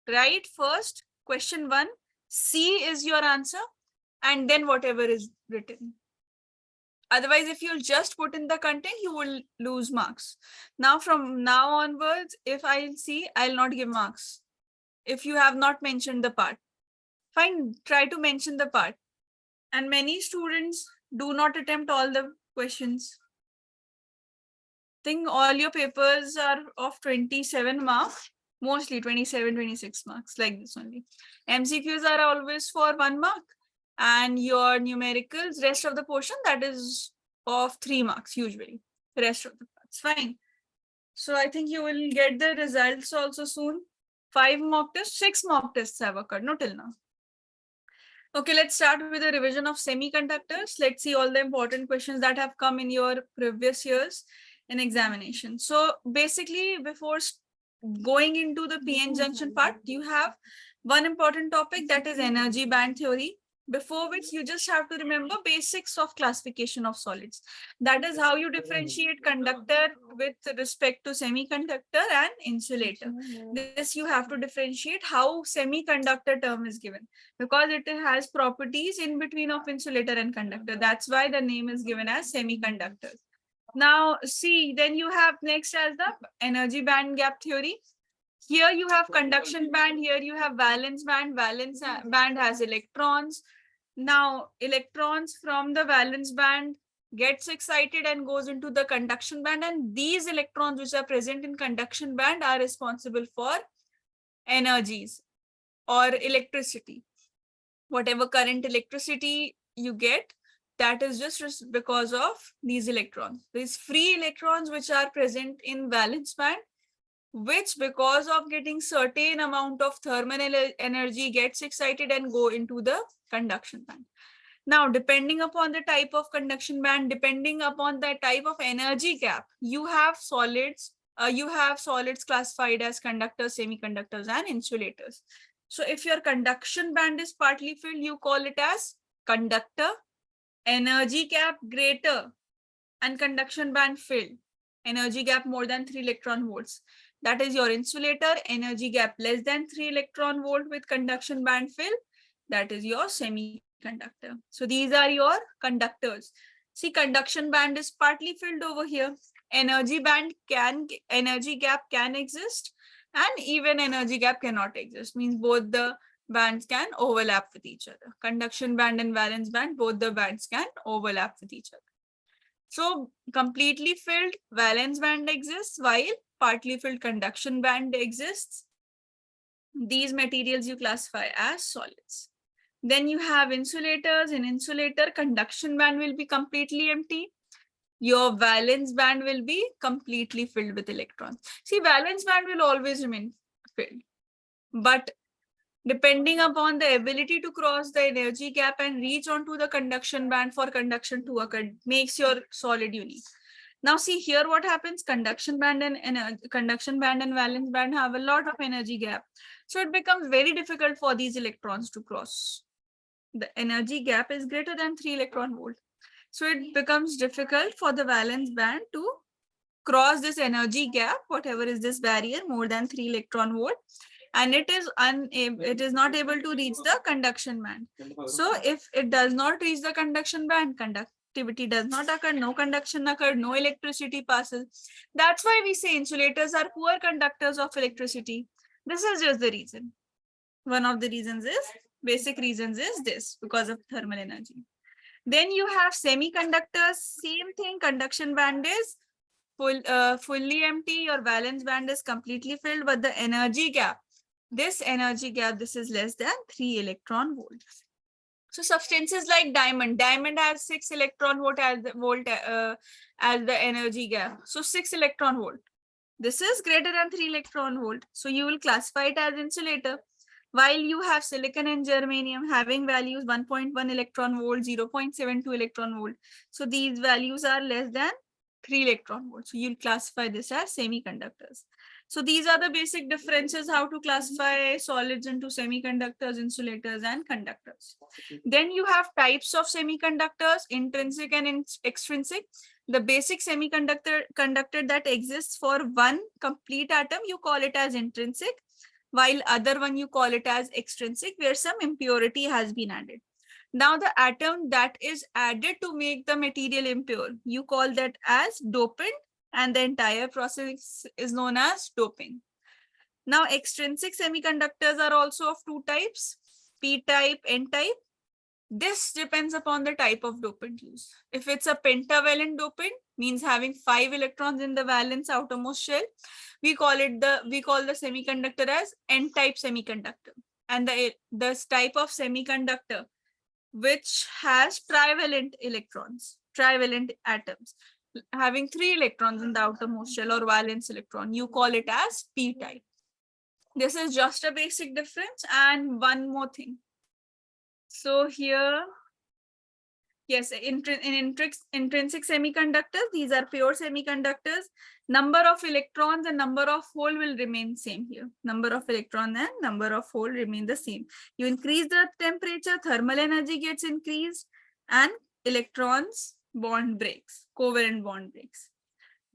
Write first question 1, C is your answer, and then whatever is written. Otherwise, if you'll just put in the content, you will lose marks. Now, from now onwards, if I'll see, I'll not give marks. If you have not mentioned the part, fine, try to mention the part. And many students do not attempt all the questions. Think all your papers are of 27 marks, mostly 27, 26 marks, like this only. MCQs are always for 1 mark, and your numericals, rest of the portion, that is of 3 marks usually. The rest of the parts, fine. So I think you will get the results also soon. 5 mock tests, 6 mock tests have occurred, no till now. Okay, let's start with the revision of semiconductors. Let's see all the important questions that have come in your previous years in examination. So basically, before going into the PN junction part, you have one important topic, that is energy band theory, before which you just have to remember basics of classification of solids. That is how you differentiate conductor with respect to semiconductor and insulator. This you have to differentiate how semiconductor term is given, because it has properties in between of insulator and conductor. That's why the name is given as semiconductors. Now, see, then you have next as the energy band gap theory. Here you have conduction band, here you have valence band. Valence band has electrons. Now, electrons from the valence band gets excited and goes into the conduction band, and these electrons which are present in conduction band are responsible for energies or electricity. Whatever current electricity you get, that is just because of these electrons. These free electrons which are present in valence band, which because of getting certain amount of thermal energy gets excited and go into the conduction band. Now, depending upon the type of conduction band, depending upon the type of energy gap, you have solids classified as conductors, semiconductors, and insulators. So if your conduction band is partly filled, you call it as conductor. Energy gap greater and conduction band filled, energy gap more than 3 electron volts, that is your insulator. Energy gap less than 3 electron volt with conduction band filled, that is your semiconductor. So these are your conductors. See, conduction band is partly filled over here. Energy gap can exist, and even energy gap cannot exist, means both the bands can overlap with each other. Conduction band and valence band, both the bands can overlap with each other. So completely filled valence band exists, while partly filled conduction band exists. These materials you classify as solids. Then you have insulators. In insulator, conduction band will be completely empty. Your valence band will be completely filled with electrons. See, valence band will always remain filled, but depending upon the ability to cross the energy gap and reach onto the conduction band for conduction to occur, makes your solid unique. Now see here what happens. Conduction band and valence band have a lot of energy gap. So it becomes very difficult for these electrons to cross. The energy gap is greater than 3 electron volt. So it becomes difficult for the valence band to cross this energy gap, whatever is this barrier, more than 3 electron volt. And it is not able to reach the conduction band. So if it does not reach the conduction band, conductivity does not occur, no conduction occurs, no electricity passes. That's why we say insulators are poor conductors of electricity. This is just the reason. One of the reasons is, basic reasons is this, because of thermal energy. Then you have semiconductors, same thing, conduction band is fully empty, your valence band is completely filled, but the energy gap, this is less than 3 electron volts. So substances like diamond has 6 electron volt as the energy gap. So 6 electron volt. This is greater than 3 electron volt. So you will classify it as insulator. While you have silicon and germanium having values 1.1 electron volt, 0.72 electron volt. So these values are less than 3 electron volts. So you'll classify this as semiconductors. So these are the basic differences how to classify solids into semiconductors, insulators, and conductors. Then you have types of semiconductors, intrinsic and extrinsic. The basic semiconductor that exists for one complete atom, you call it as intrinsic. while other one you call it as extrinsic, where some impurity has been added. Now the atom that is added to make the material impure, you call that as dopant, and the entire process is known as doping. Now extrinsic semiconductors are also of two types, p-type, n-type. This depends upon the type of dopant used. If it's a pentavalent dopant, means having 5 electrons in the valence outermost shell, we call the semiconductor as n-type semiconductor. And the type of semiconductor which has trivalent electrons, trivalent atoms, having 3 electrons in the outermost shell or valence electron, you call it as p-type. This is just a basic difference. And one more thing. So here, yes, in intrinsic semiconductors, these are pure semiconductors. Number of electrons and number of hole will remain same here. Number of electron and number of hole remain the same. You increase the temperature, thermal energy gets increased, and electrons bond breaks, covalent bond breaks.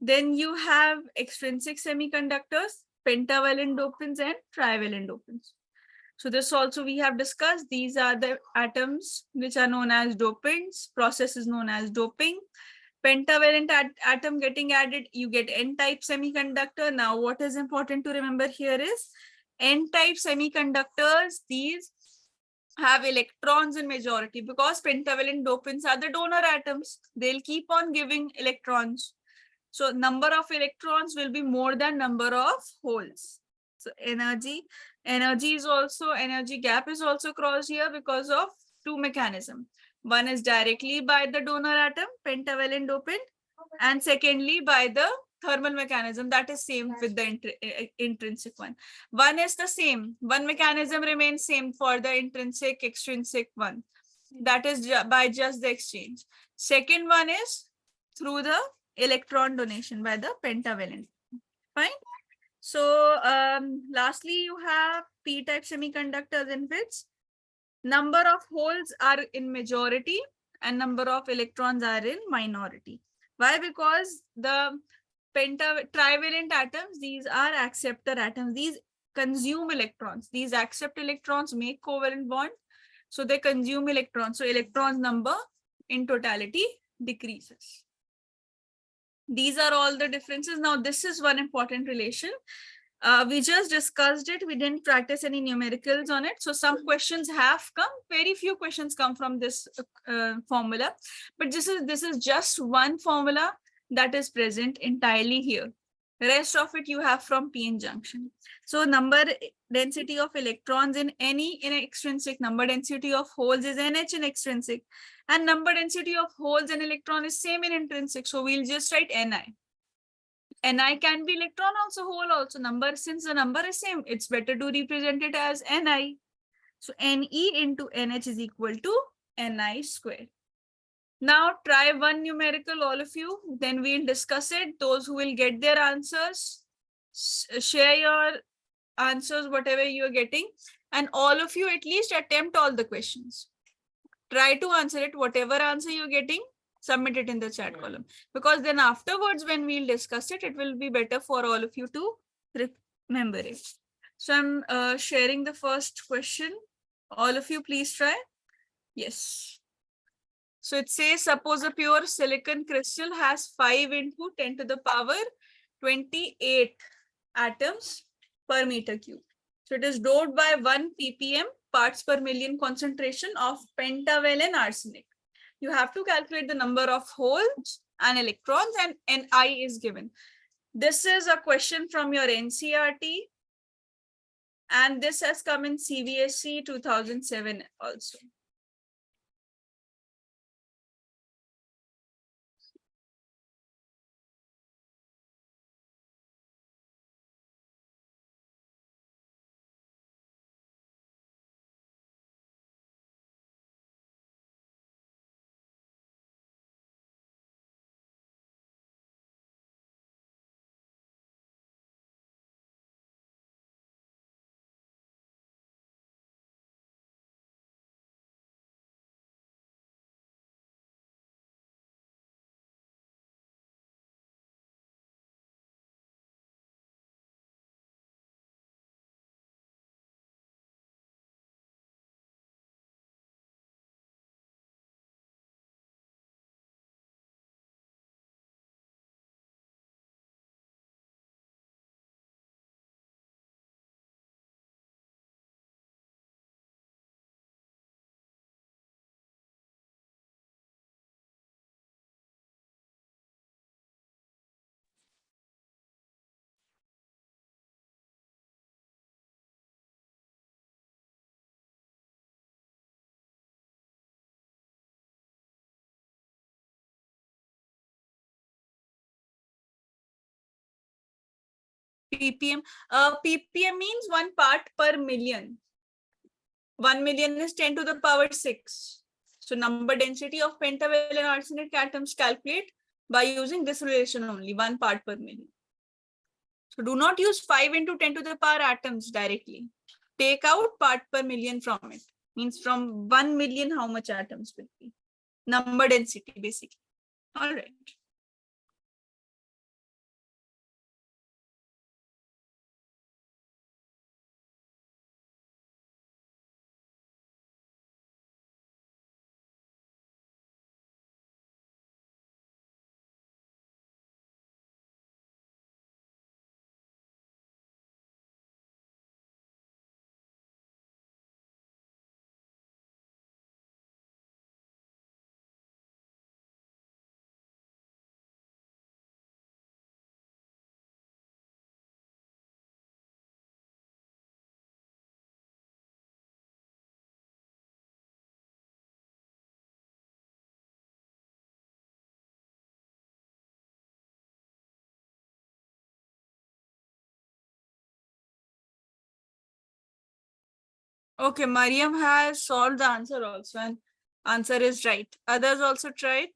Then you have extrinsic semiconductors, pentavalent dopants and trivalent dopants. So this also we have discussed. These are the atoms which are known as dopants. Process is known as doping. Pentavalent atom getting added, you get n-type semiconductor. Now what is important to remember here is n-type semiconductors, these have electrons in majority because pentavalent dopants are the donor atoms. They'll keep on giving electrons. So number of electrons will be more than number of holes. So energy gap is also crossed here because of two mechanisms. One is directly by the donor atom, pentavalent dopant, and secondly by the thermal mechanism that is same with the intrinsic one. One is the same. One mechanism remains same for the intrinsic, extrinsic one. That is by just the exchange. Second one is through the electron donation by the pentavalent. Fine. So lastly, you have p-type semiconductors in which number of holes are in majority and number of electrons are in minority. Why? Because the trivalent atoms, these are acceptor atoms. These consume electrons. These accept electrons, make covalent bond. So they consume electrons. So electrons number in totality decreases. These are all the differences. Now, this is one important relation. We just discussed it. We didn't practice any numericals on it. So some questions have come. Very few questions come from this formula. But this is just one formula that is present entirely here. The rest of it you have from p-n junction. So number density of electrons in extrinsic, number density of holes is nh in extrinsic, and number density of holes and electron is same in intrinsic. So we'll just write ni. Ni can be electron also, hole also. Number, since the number is same, it's better to represent it as ni. So Ne into nh is equal to ni square. Now try one numerical, all of you, then we'll discuss it. Those who will get their answers, share your answers, whatever you're getting, and all of you at least attempt all the questions. Try to answer it, whatever answer you're getting, submit it in the chat column. Because then afterwards, when we'll discuss it, it will be better for all of you to remember it. So I'm sharing the first question. All of you, please try. Yes. So it says, suppose a pure silicon crystal has 5 into 10 to the power 28 atoms per meter cube. So it is doped by 1 ppm parts per million concentration of pentavalent arsenic. You have to calculate the number of holes and electrons, and Ni is given. This is a question from your NCERT, and this has come in CBSE 2007 also. ppm. Ppm means 1 part per million. 1 million is 10 to the power 6. So number density of pentavalent arsenic atoms calculate by using this relation only, 1 part per million. So do not use 5 into 10 to the power atoms directly. Take out part per million from it. Means from 1 million how much atoms will be. Number density basically. All right. Okay, Mariam has solved the answer also, and answer is right. Others also tried.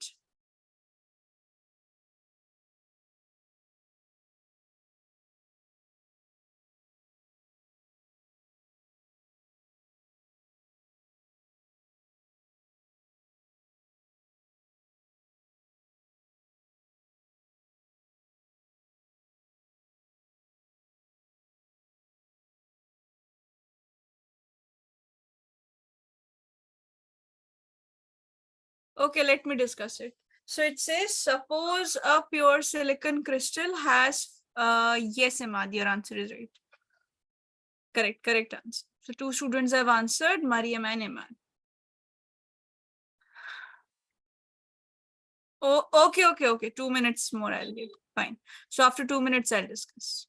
Okay, let me discuss it. So it says, suppose a pure silicon crystal has, yes, Imad, your answer is right. Correct answer. So 2 students have answered, Mariam and Imad. Oh, okay. 2 minutes more I'll give. Fine. So after 2 minutes, I'll discuss.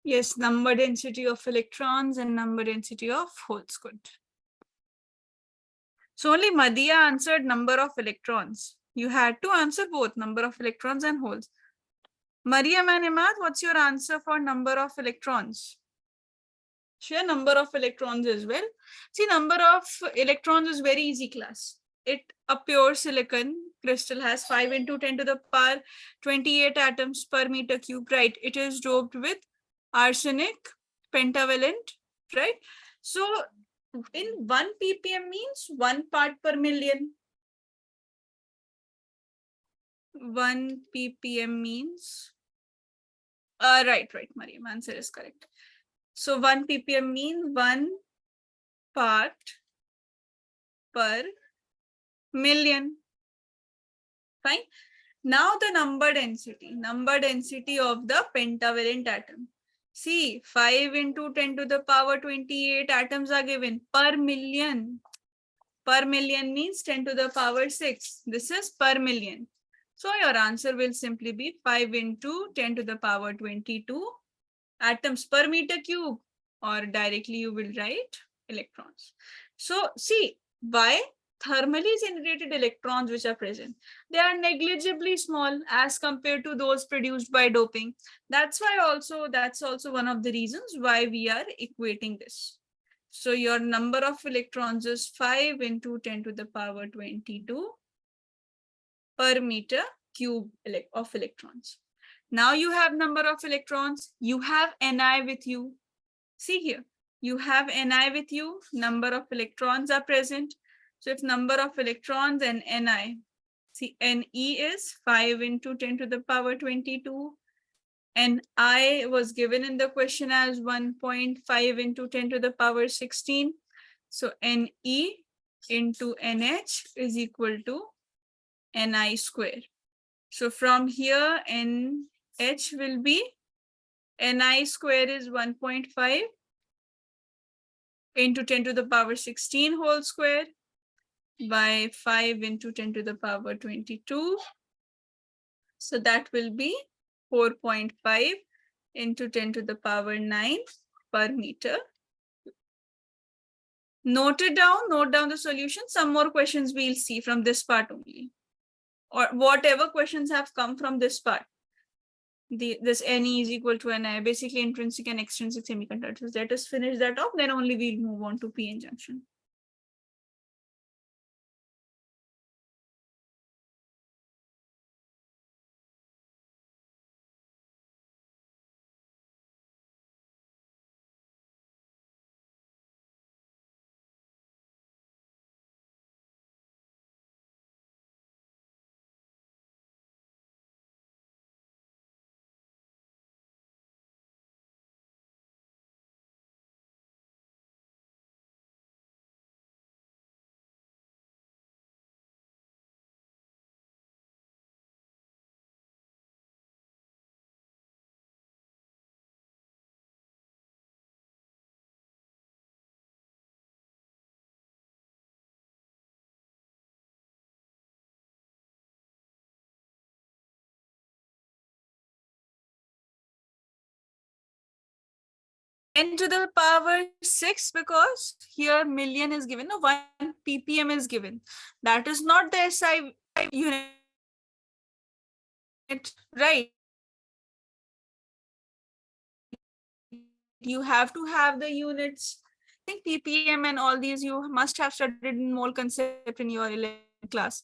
Yes, number density of electrons and number density of holes. Good. So only Madhya answered number of electrons. You had to answer both number of electrons and holes. Mariam and Imad, what's your answer for number of electrons? Share number of electrons as well. See, number of electrons is very easy class. A pure silicon crystal has 5 into 10 to the power 28 atoms per meter cube, right? It is doped with arsenic, pentavalent, right? So in 1 ppm means 1 part per million. 1 ppm means, right, Mariam, answer is correct. So 1 ppm means 1 part per million. Fine. Now the number density of the pentavalent atom. See, 5 into 10 to the power 28 atoms are given per million. Per million means 10 to the power 6. This is per million. So your answer will simply be 5 into 10 to the power 22 atoms per meter cube, or directly you will write electrons. So see, why? Thermally generated electrons which are present, they are negligibly small as compared to those produced by doping. That's also one of the reasons why we are equating this. So your number of electrons is 5 into 10 to the power 22 per meter cube of electrons. Now you have number of electrons, you have Ni with you. See here, you have Ni with you, number of electrons are present. So if number of electrons and Ni, see Ne is 5 into 10 to the power 22. Ni was given in the question as 1.5 into 10 to the power 16. So Ne into Nh is equal to Ni square. So from here, Nh will be Ni square is 1.5 into 10 to the power 16 whole square by 5 into 10 to the power 22. So that will be 4.5 into 10 to the power 9 per meter. Note it down, note down the solution. Some more questions we'll see from this part only, or whatever questions have come from this part. This Ne is equal to Ni, basically intrinsic and extrinsic semiconductors. Let us finish that off, then only we'll move on to p-n junction. N to the power 6, because here million is given, no, 1 ppm is given. That is not the SI unit, right? You have to have the units. I think ppm and all these you must have studied in mole concept in your 11th class.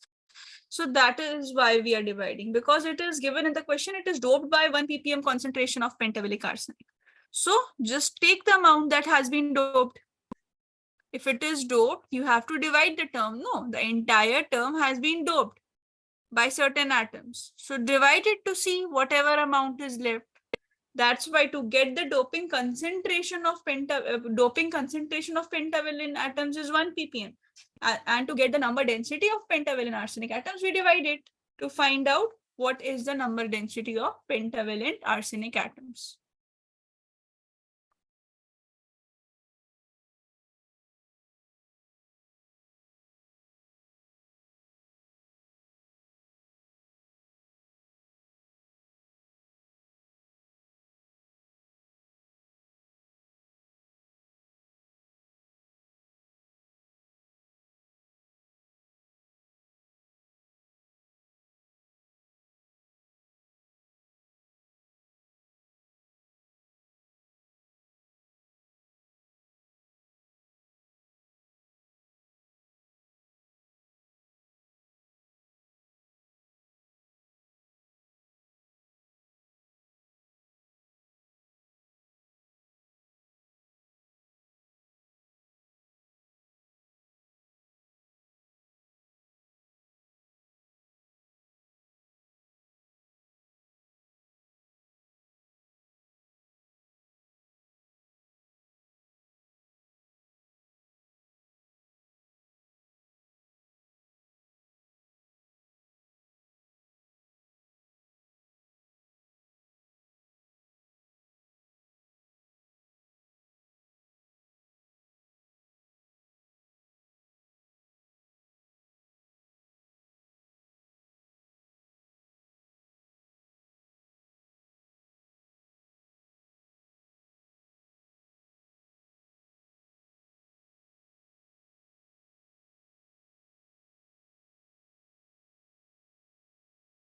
So that is why we are dividing, because it is given in the question, it is doped by 1 ppm concentration of pentavalic arsenic. So just take the amount that has been doped. If it is doped, you have to divide the term. No, the entire term has been doped by certain atoms. So divide it to see whatever amount is left. That's why to get the doping concentration of pentavalent atoms is 1 ppm. And to get the number density of pentavalent arsenic atoms, we divide it to find out what is the number density of pentavalent arsenic atoms.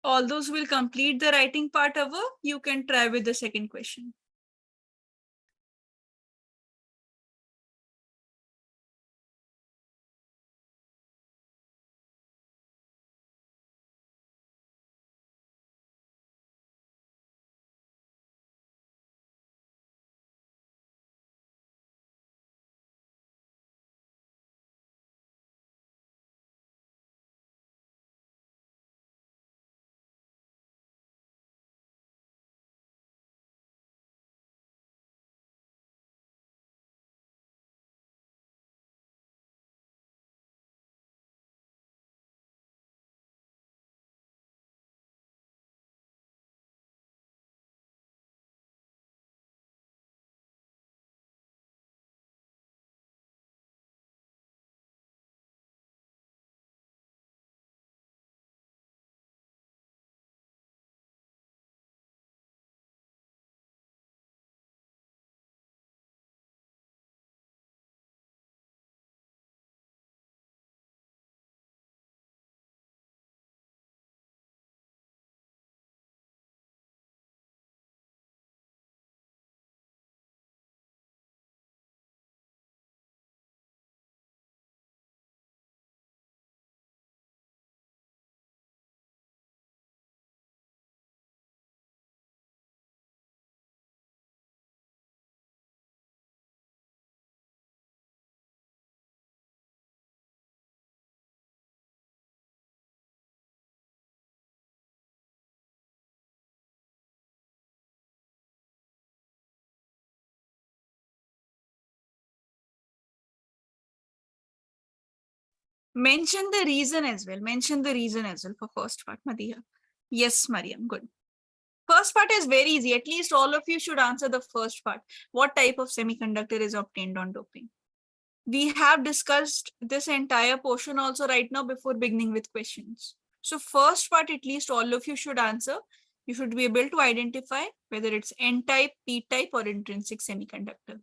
All those will complete the writing part over. You can try with the second question. Mention the reason as well. Mention the reason as well for first part, Madiha. Yes, Mariam, good. First part is very easy. At least all of you should answer the first part. What type of semiconductor is obtained on doping? We have discussed this entire portion also right now before beginning with questions. So first part, at least all of you should answer. You should be able to identify whether it's N-type, P-type or intrinsic semiconductor.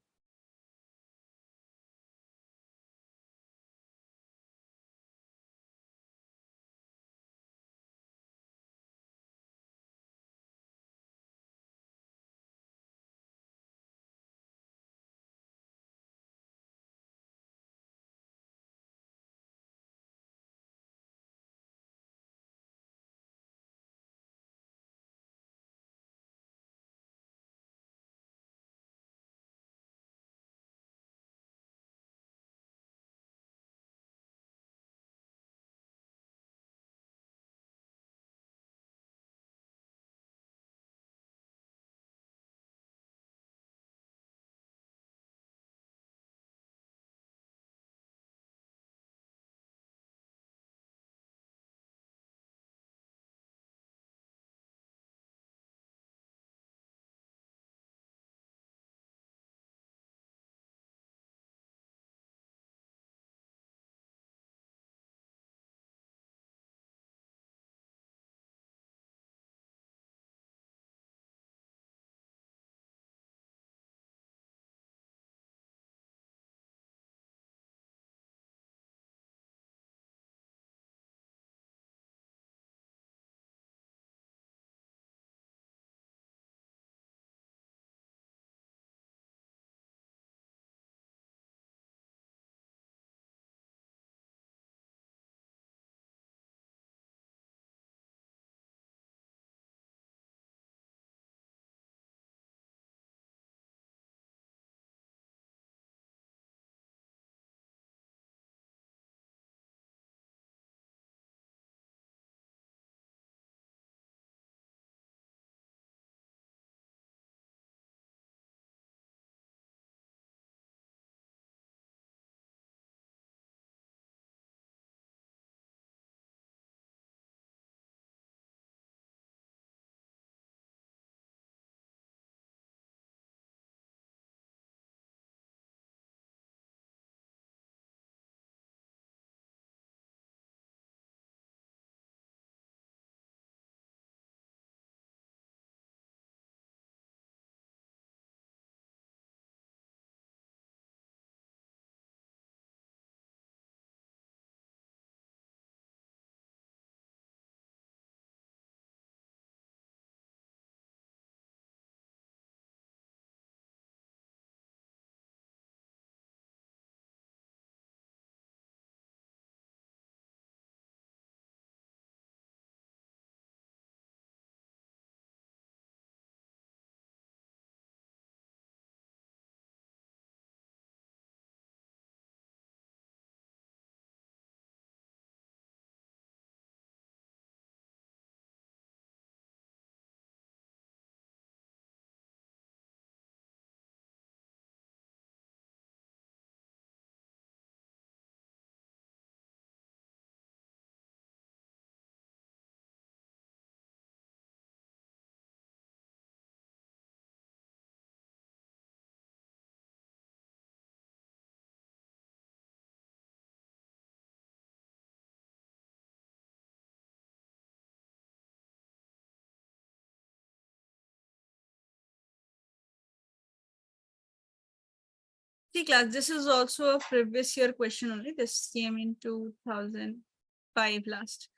See class, this is also a previous year question only. This came in 2005 last.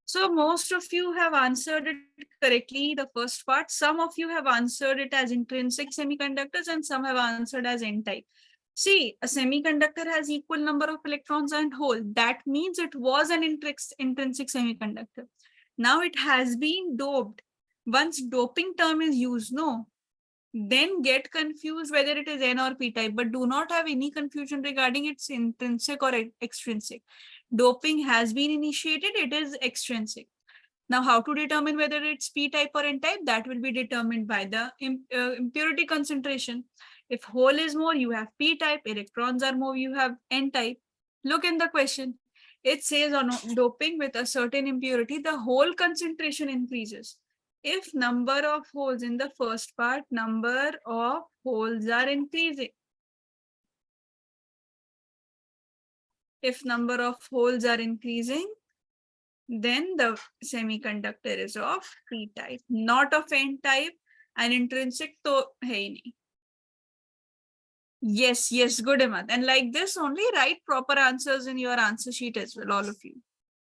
So most of you have answered it correctly, the first part. Some of you have answered it as intrinsic semiconductors and some have answered as n-type. See, a semiconductor has equal number of electrons and hole. That means it was an intrinsic semiconductor. Now it has been doped. Once doping term is used, no, then get confused whether it is N or P type, but do not have any confusion regarding its intrinsic or extrinsic. Doping has been initiated, it is extrinsic. Now, how to determine whether it's P type or N type? That will be determined by the impurity concentration. If hole is more, you have P type, electrons are more, you have N type. Look in the question. It says on doping with a certain impurity, the hole concentration increases. If number of holes in the first part, number of holes are increasing. If number of holes are increasing, then the semiconductor is of P type, not of N type, and intrinsic to hai nahi. Yes, yes, good Ahmad. And like this only, write proper answers in your answer sheet as well, all of you.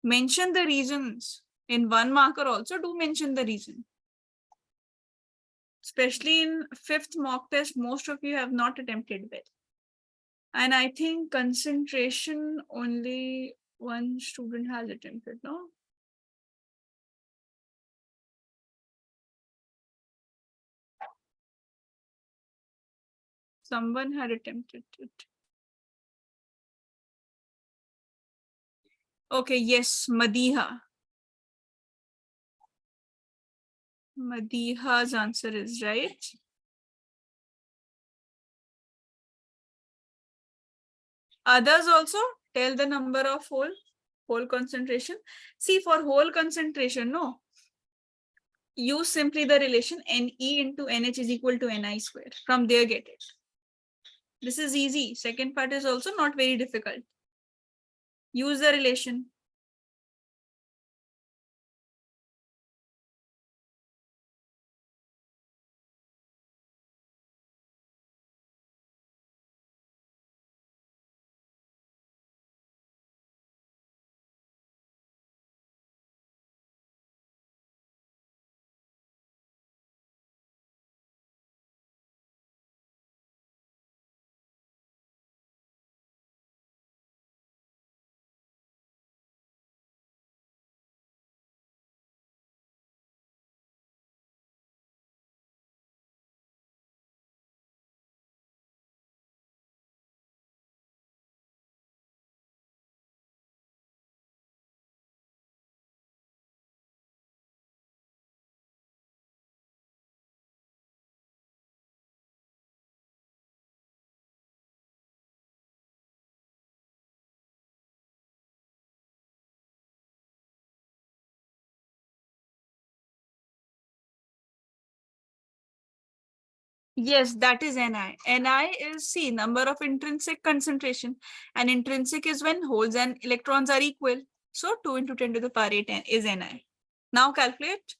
Mention the reasons. In one marker also, do mention the reason. Especially in fifth mock test, most of you have not attempted well. And I think concentration only one student has attempted, no? Someone had attempted it. Okay, yes, Madiha. Madiha's answer is right. Others also tell the number of hole concentration. See, for hole concentration, no, use simply the relation Ne into NH is equal to Ni square. From there, get it. This is easy. Second part is also not very difficult. Use the relation. Yes, that is Ni. Ni is C, number of intrinsic concentration. And intrinsic is when holes and electrons are equal. So 2 into 10 to the power 8 is Ni. Now calculate.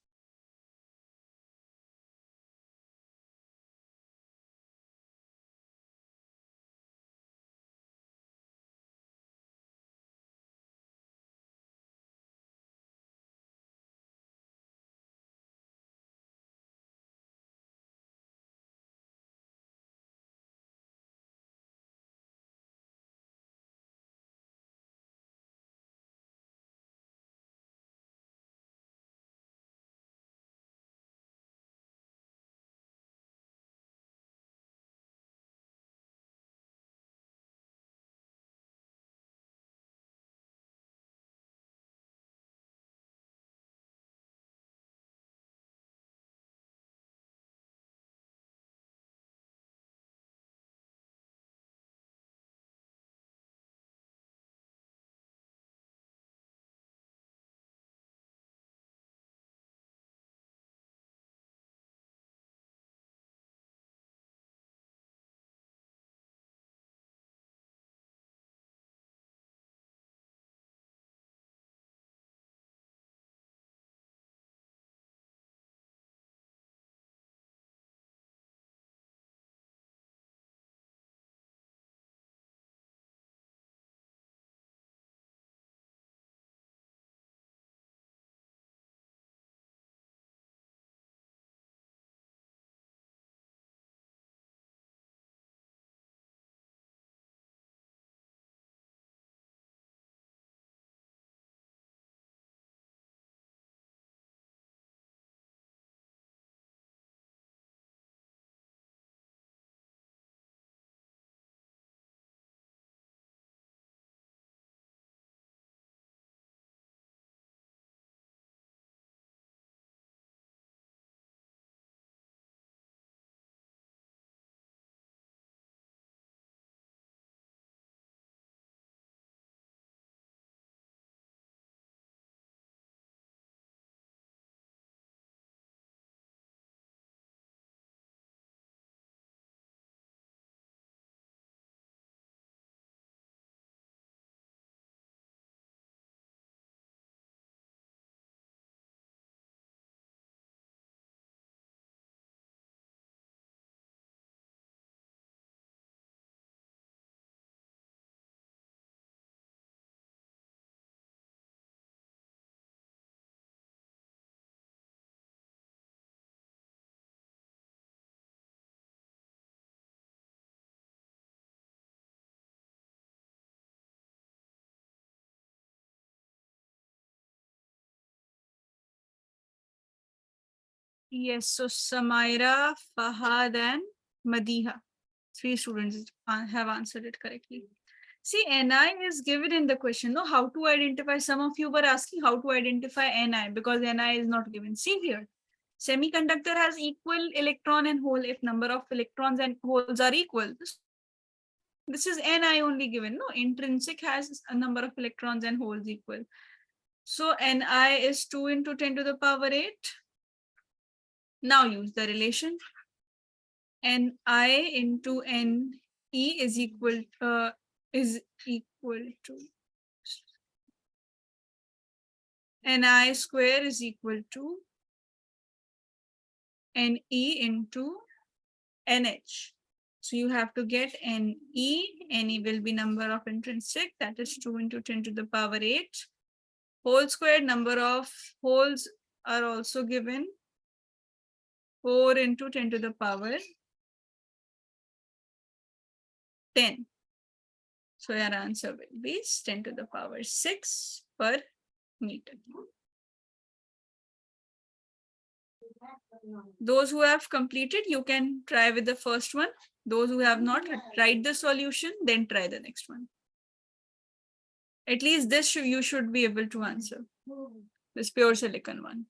Yes, so Samaira, Fahad, and Madiha. 3 students have answered it correctly. See, NI is given in the question. No, how to identify? Some of you were asking how to identify NI because NI is not given. See here, semiconductor has equal electron and hole if number of electrons and holes are equal. This is Ni only given. No, intrinsic has a number of electrons and holes equal. So Ni is 2 into 10 to the power 8. Now use the relation. Ni into Ne is equal to Ni square is equal to Ne into NH. So you have to get Ne. Ne will be number of intrinsic, that is 2 into 10 to the power 8. Whole squared, number of holes are also given, 4 into 10 to the power 10. So your answer will be 10 to the power 6 per meter. Those who have completed, you can try with the first one. Those who have not, write the solution, then try the next one. At least this you should be able to answer. This pure silicon one.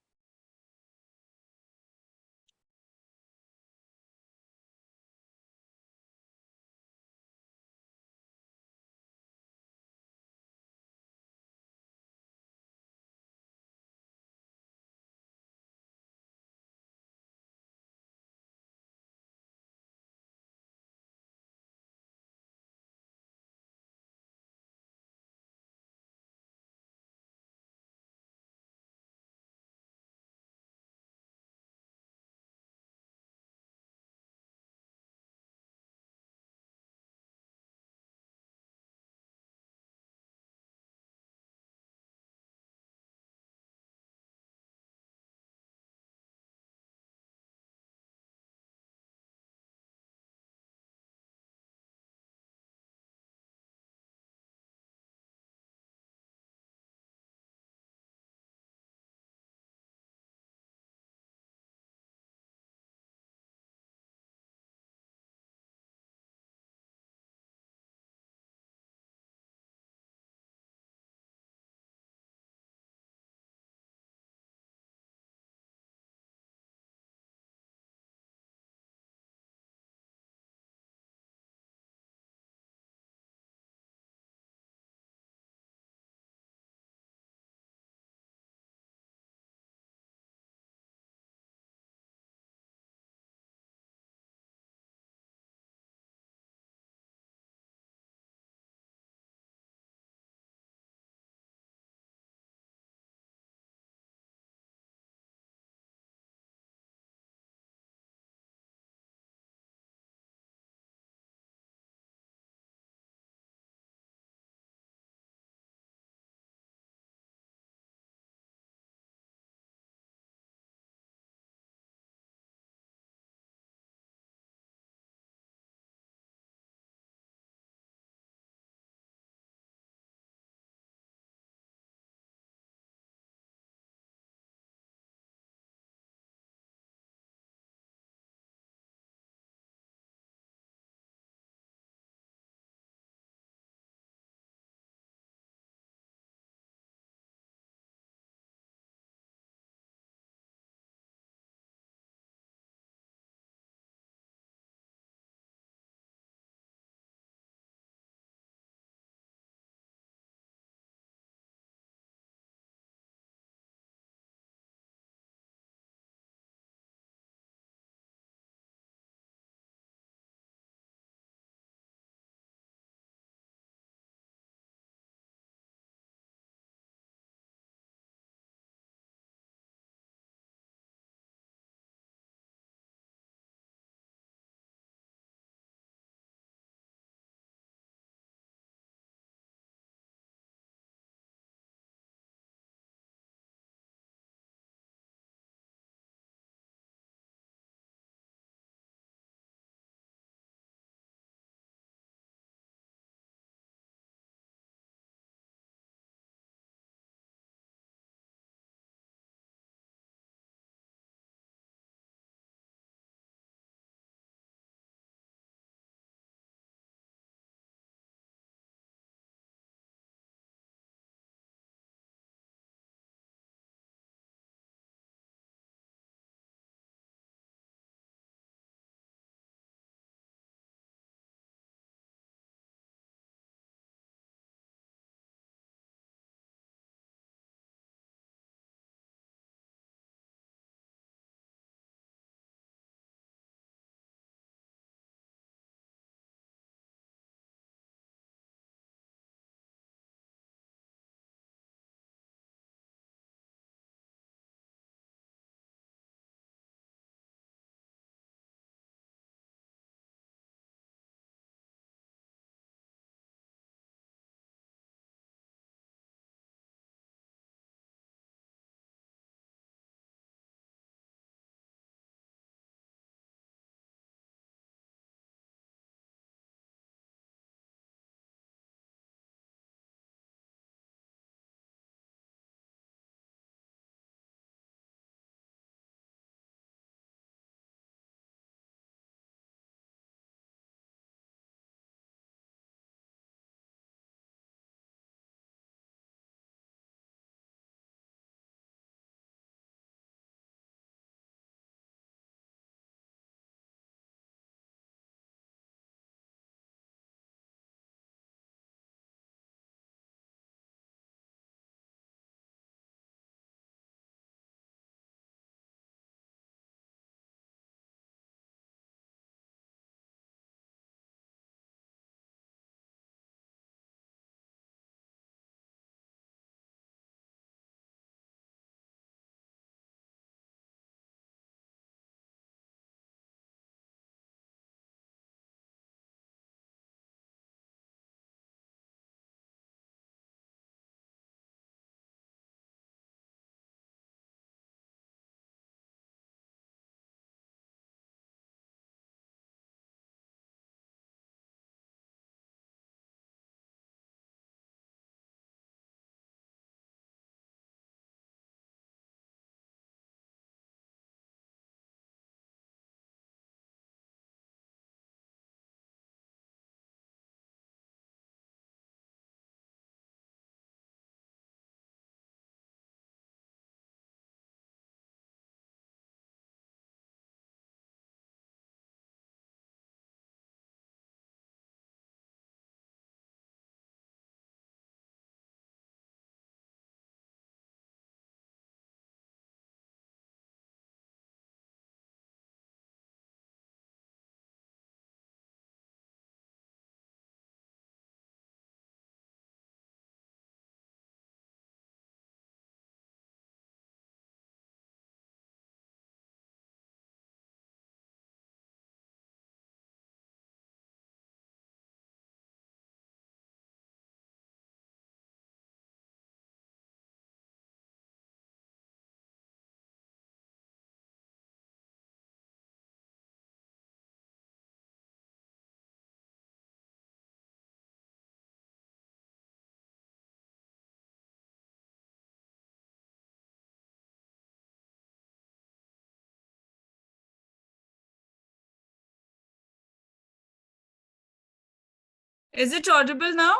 Is it audible now?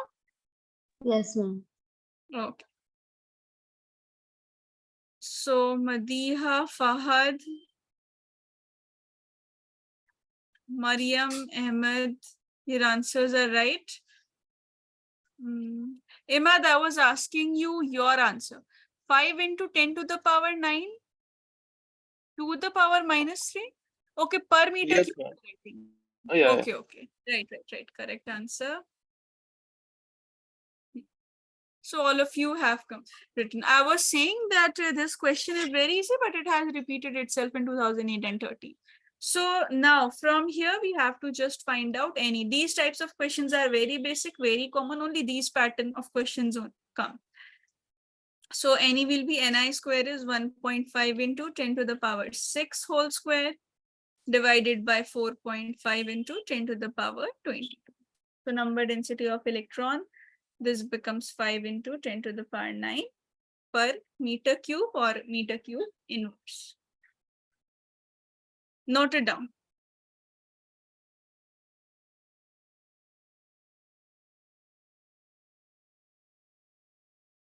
Yes, ma'am. Okay. So Madiha, Fahad, Mariam, Ahmed, your answers are right. Imad, I was asking you your answer. 5 into 10 to the power 9 to the power minus 3. Okay, per meter Yes, cube. ma'am. I think. Oh, yeah, yeah. Okay, okay. Right. Correct answer. So all of you have written. I was saying that this question is very easy, but it has repeated itself in 2008 and 13. So now from here, we have to just find out any. These types of questions are very basic, very common. Only these pattern of questions come. So NE will be NI square is 1.5 into 10 to the power 6 whole square divided by 4.5 into 10 to the power 22. So number density of electron, this becomes 5 into 10 to the power 9 per meter cube or meter cube inverse. Note it down.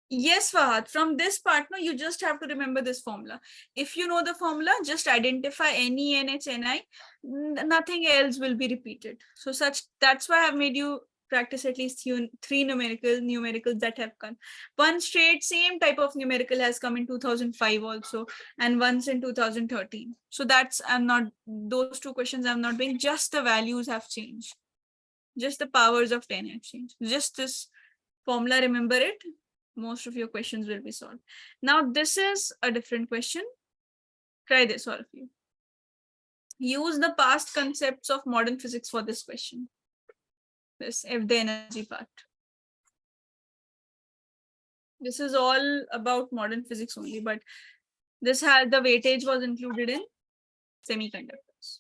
Yes, Fahad, from this part, no, you just have to remember this formula. If you know the formula, just identify any NHNI, nothing else will be repeated. So that's why I've made you practice at least three numericals that have come. One straight same type of numerical has come in 2005 also, and once in 2013. So those two questions I'm not doing, just the values have changed. Just the powers of 10 have changed. Just this formula, remember it, most of your questions will be solved. Now, this is a different question. Try this, all of you. Use the past concepts of modern physics for this question. This F the energy part. This is all about modern physics only, but this had the weightage was included in semiconductors.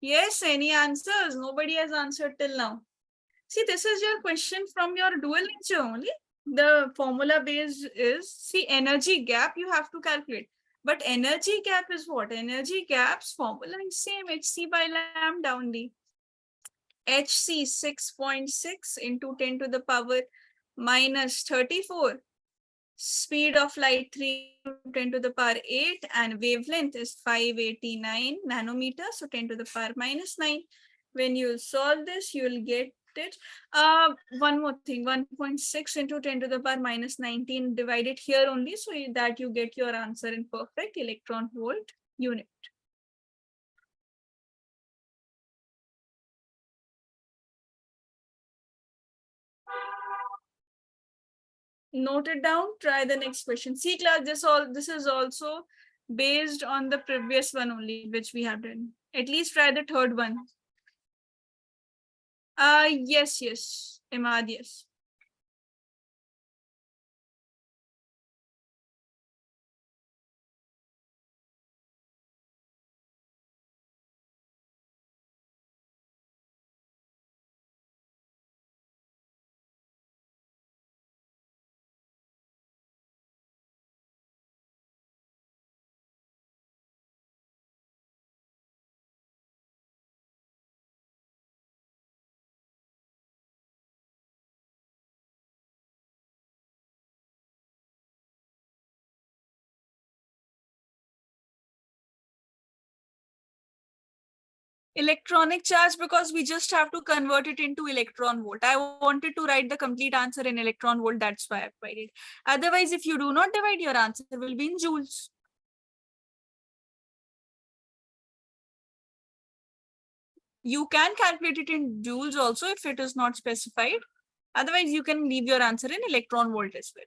Yes, any answers? Nobody has answered till now. See, this is your question from your dual nature only. The formula base is, see, energy gap you have to calculate. But energy gap is what? Energy gap's formula is same, hc by lambda only. hc 6.6 into 10 to the power minus 34. Speed of light 3 into 10 to the power 8, and wavelength is 589 nanometers, so 10 to the power minus 9. When you solve this, you will get it. One more thing, 1.6 into 10 to the power minus 19 divided here only, so that you get your answer in perfect electron volt unit. Note it down, try the next question. See class, this is also based on the previous one only, which we have done. At least try the third one. Yes, Imad, yes. Electronic charge, because we just have to convert it into electron volt. I wanted to write the complete answer in electron volt, that's why I divided. Otherwise, if you do not divide, your answer will be in joules. You can calculate it in joules also if it is not specified. Otherwise, you can leave your answer in electron volt as well.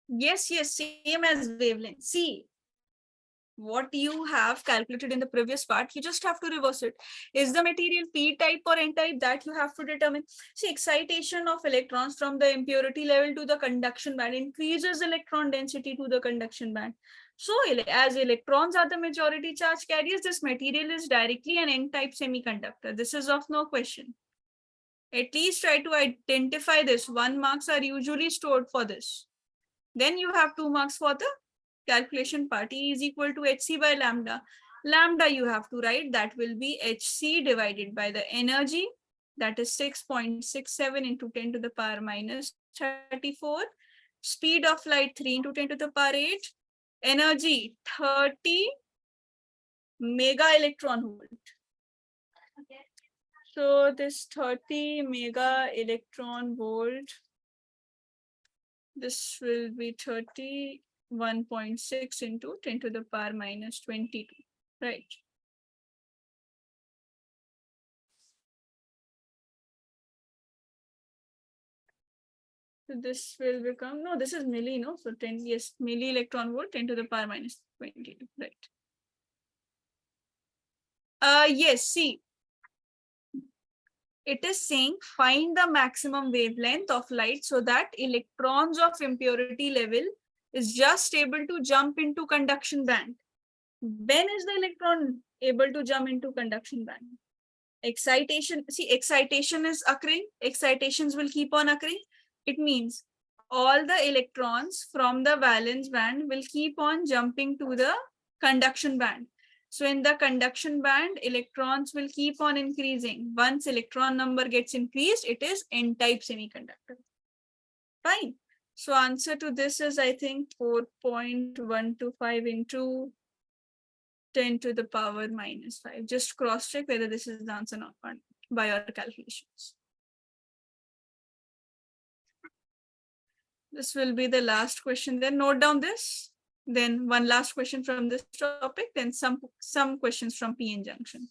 Yes, yes, same as wavelength. See, what you have calculated in the previous part, you just have to reverse it. Is the material P type or N type? That you have to determine. See, excitation of electrons from the impurity level to the conduction band increases electron density to the conduction band. So as electrons are the majority charge carriers, this material is directly an N type semiconductor. This is of no question. At least try to identify this. 1 marks are usually stored for this. Then you have 2 marks for the calculation part. E is equal to hc by lambda. Lambda you have to write, that will be hc divided by the energy, that is 6.67 into 10 to the power minus 34. Speed of light 3 into 10 to the power 8. Energy 30 mega electron volt. So this 30 mega electron volt, this will be 31.6 into 10 to the power minus 22, right? So this will become, no, this is milli, no? So 10, yes, milli electron volt, 10 to the power minus 22, right? Yes, see, it is saying find the maximum wavelength of light so that electrons of impurity level is just able to jump into conduction band. When is the electron able to jump into conduction band? Excitation, see, excitation is occurring, excitations will keep on occurring. It means all the electrons from the valence band will keep on jumping to the conduction band. So in the conduction band, electrons will keep on increasing. Once electron number gets increased, it is N-type semiconductor. Fine. So answer to this is, I think, 4.125 into 10 to the power minus 5. Just cross check whether this is the answer or not by your calculations. This will be the last question. Then note down this. Then one last question from this topic. Then some questions from PN junction.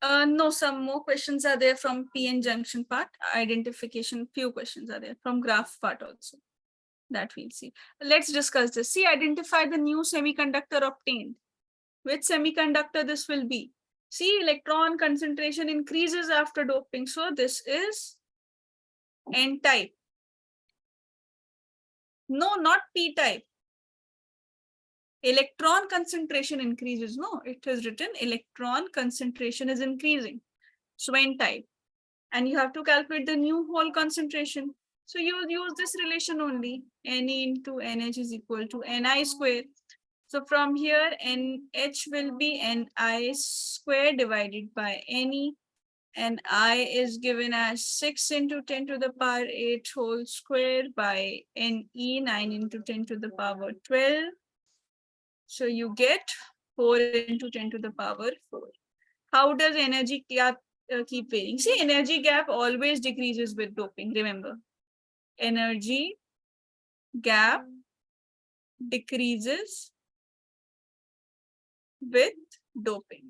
No, some more questions are there from PN junction part. Identification, few questions are there from graph part also. That we'll see. Let's discuss this. See, identify the new semiconductor obtained. Which semiconductor this will be? See, electron concentration increases after doping. So this is N type. No, not P type. Electron concentration increases. No, it is written electron concentration is increasing. So N type. And you have to calculate the new hole concentration. So you use this relation only. Ne into NH is equal to Ni square. So from here, NH will be Ni square divided by Ne. And I is given as 6 into 10 to the power 8 whole square by Ne 9 into 10 to the power 12. So you get 4 into 10 to the power 4. How does energy gap keep varying? See, energy gap always decreases with doping, remember. Energy gap decreases with doping,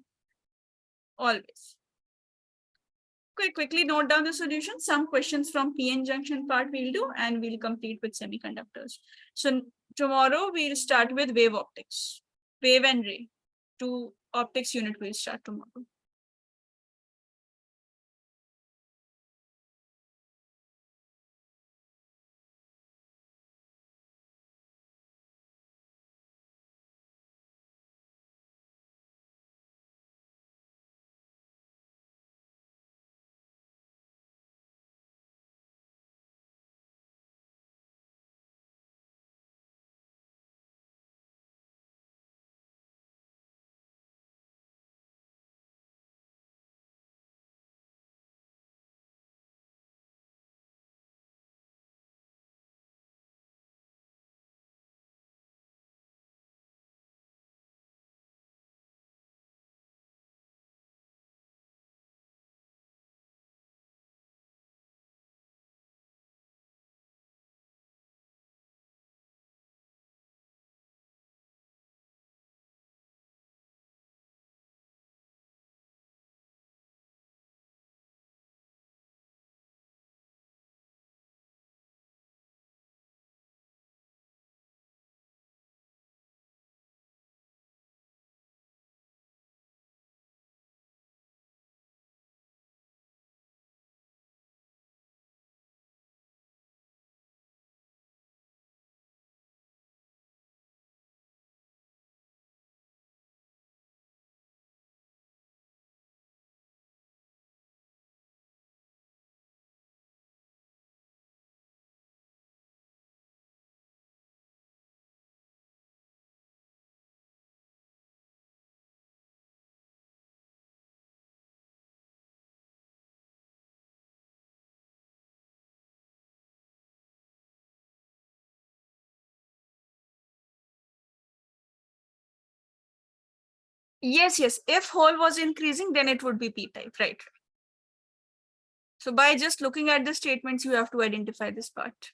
always. Quickly note down the solution. Some questions from PN junction part we'll do, and we'll complete with semiconductors. So tomorrow we'll start with wave optics, wave and ray. 2 optics unit will start tomorrow. Yes, yes. If hole was increasing, then it would be P type, right? So by just looking at the statements, you have to identify this part.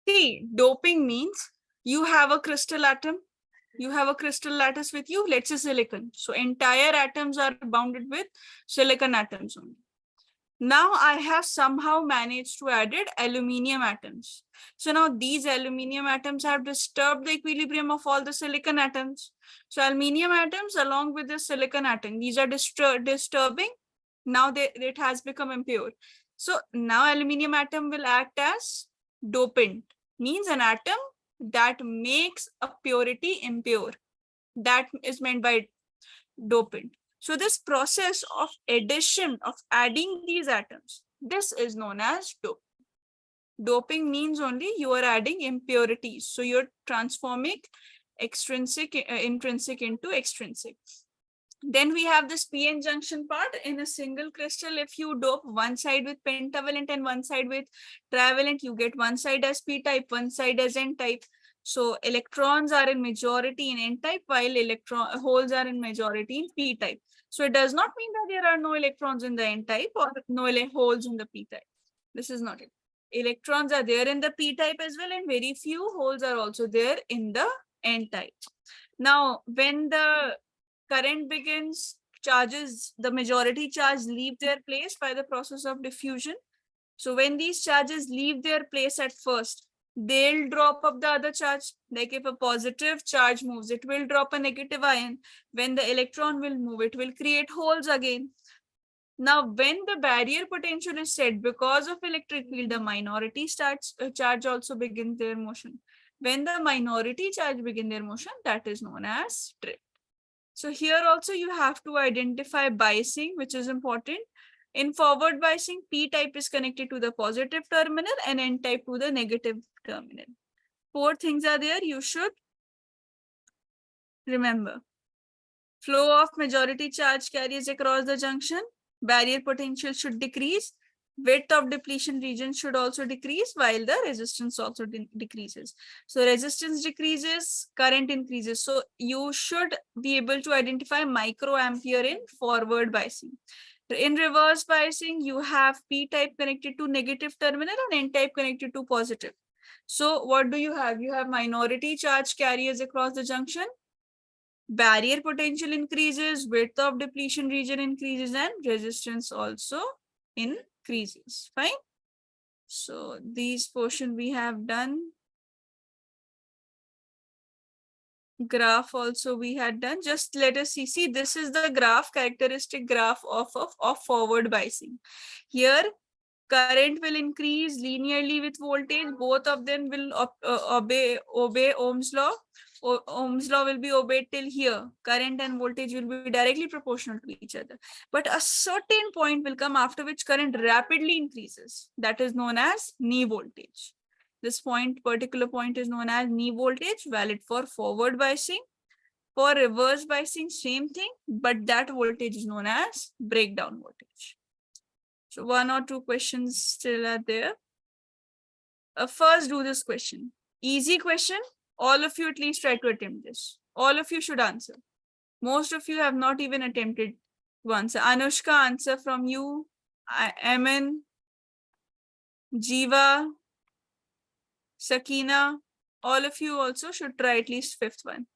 See, doping means you have a crystal atom, you have a crystal lattice with you, let's say silicon. So entire atoms are bounded with silicon atoms only. Now I have somehow managed to added aluminium atoms. So now these aluminium atoms have disturbed the equilibrium of all the silicon atoms. So aluminium atoms along with the silicon atom, these are disturbing. Now it has become impure. So now aluminium atom will act as dopant, means an atom that makes a purity impure. That is meant by dopant. So this process of addition, of adding these atoms, this is known as doping. Doping means only you are adding impurities. So you're transforming intrinsic into extrinsic. Then we have this p-n junction part in a single crystal. If you dope one side with pentavalent and one side with trivalent, you get one side as p-type, one side as n-type. So electrons are in majority in n-type, while holes are in majority in p-type. So it does not mean that there are no electrons in the n-type or no holes in the p-type. This is not it. Electrons are there in the p-type as well, and very few holes are also there in the n-type. Now, when the current begins, the majority charge leave their place by the process of diffusion. So when these charges leave their place at first, they'll drop up the other charge. Like if a positive charge moves, it will drop a negative ion. When the electron will move, it will create holes again. Now, when the barrier potential is set because of electric field, the minority charge also begins their motion. When the minority charge begin their motion, that is known as drift. So here also you have to identify biasing, which is important. In forward biasing, p-type is connected to the positive terminal and n-type to the negative terminal. 4 things are there you should remember. Flow of majority charge carries across the junction. Barrier potential should decrease. Width of depletion region should also decrease, while the resistance also decreases. So resistance decreases, current increases. So you should be able to identify microampere in forward biasing. In reverse biasing, you have p-type connected to negative terminal and n-type connected to positive. So what do you have? You have minority charge carriers across the junction. Barrier potential increases, width of depletion region increases, and resistance also increases. Fine. So these portion we have done. Graph also we had done. Just let us see. See, this is the graph, characteristic graph of forward biasing. Here, current will increase linearly with voltage. Both of them will obey Ohm's law. Ohm's law will be obeyed till here. Current and voltage will be directly proportional to each other. But a certain point will come after which current rapidly increases. That is known as knee voltage. This particular point is known as knee voltage, valid for forward biasing. For reverse biasing, same thing, but that voltage is known as breakdown voltage. So 1 or 2 questions still are there. First, do this question. Easy question. All of you at least try to attempt this. All of you should answer. Most of you have not even attempted to answer. Anushka, answer from you. Emin, Jiva, Sakina, all of you also should try at least 5th one.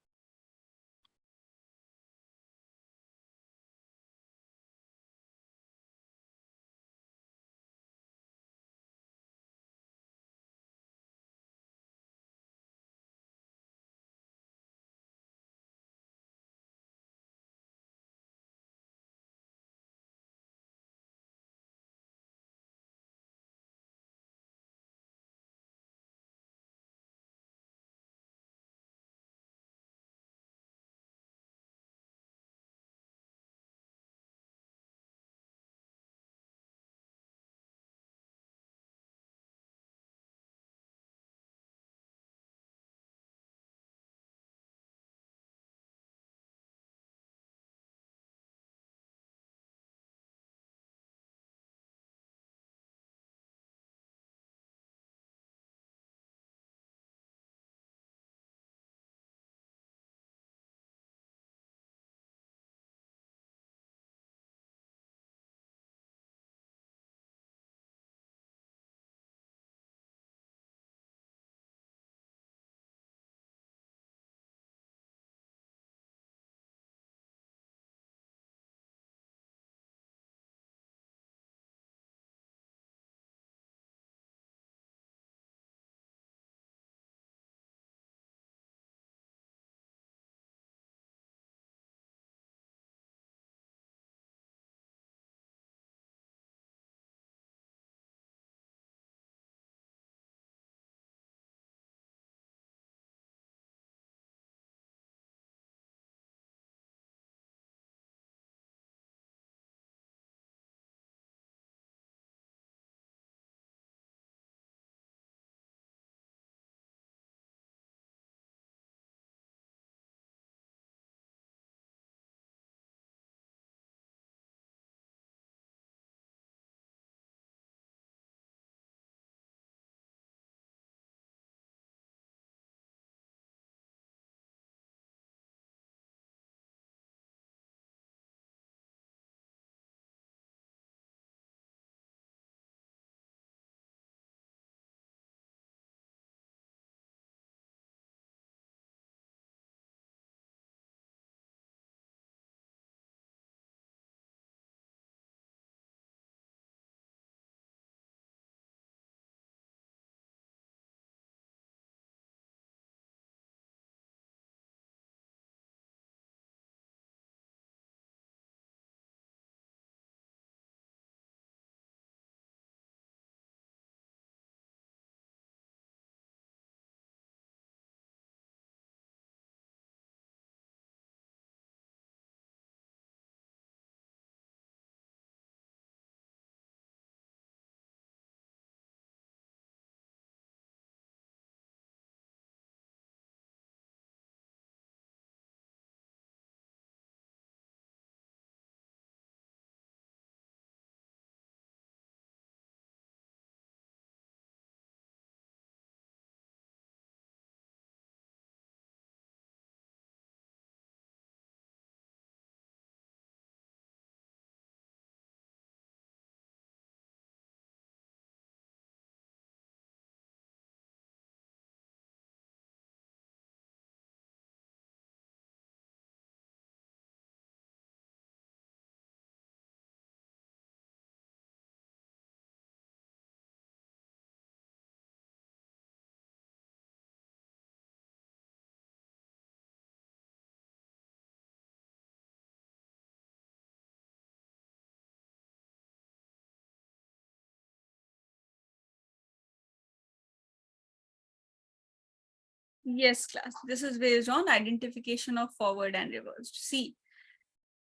Yes, class. This is based on identification of forward and reversed. See,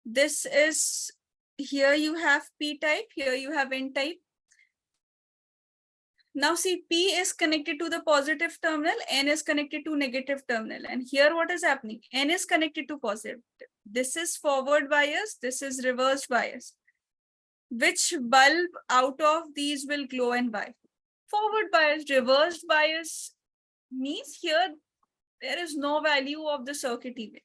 this is, here you have P type, here you have N type. Now see, P is connected to the positive terminal, N is connected to negative terminal. And here what is happening? N is connected to positive. This is forward bias, this is reversed bias. Which bulb out of these will glow and why? Forward bias, reversed bias means here there is no value of the circuit even.